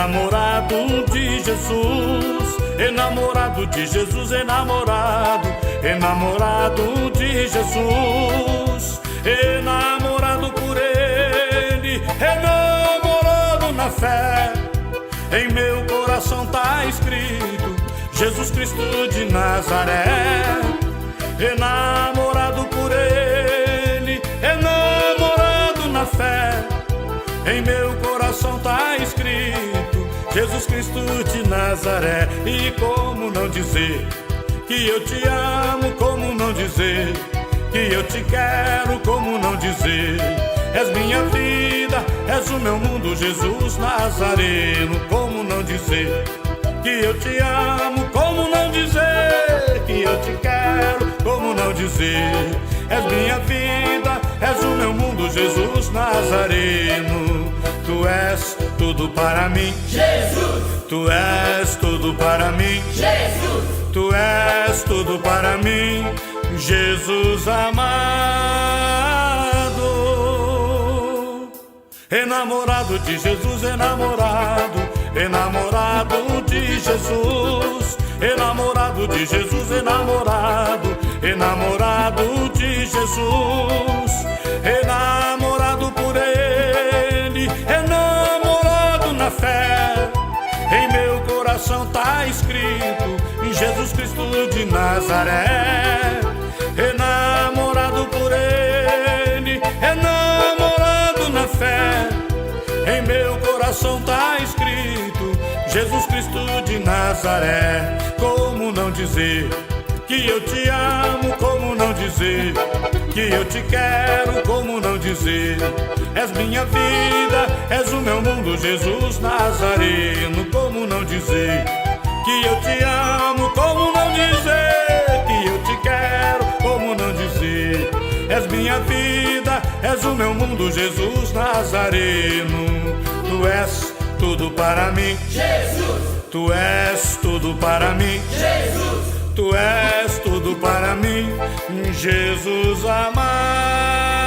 enamorado de Jesus, enamorado de Jesus, enamorado, enamorado de Jesus, enamorado por Ele, enamorado na fé. Em meu coração tá escrito Jesus Cristo de Nazaré, enamorado por Ele, enamorado na fé. Em meu coração tá escrito Jesus Cristo de Nazaré. E como não dizer que eu te amo, como não dizer que eu te quero, como não dizer és minha vida, és o meu mundo, Jesus Nazareno. Como não dizer que eu te amo, como não dizer que eu te quero, como não dizer és minha vida, és o meu mundo, Jesus Nazareno. Tu és tudo para mim, Jesus. Tu és tudo para mim, Jesus. Tu és tudo para mim, Jesus amado. Enamorado de Jesus, enamorado, enamorado de Jesus, enamorado de Jesus, enamorado, enamorado de Jesus, enamorado por Ele, enamorado na fé. Em meu coração tá escrito em Jesus Cristo de Nazaré, enamorado por Ele, enamorado na fé. Em meu coração tá escrito Jesus Cristo de Nazaré. Como não dizer que eu te amo, como não dizer que eu te quero, como não dizer és minha vida, és o meu mundo, Jesus Nazareno. Como não dizer que eu te amo, como não dizer que eu te quero, como não dizer és minha vida, és o meu mundo, Jesus Nazareno. Tu és tudo para mim, Jesus. Tu és tudo para mim, Jesus. Tu és tudo para mim, Jesus amado.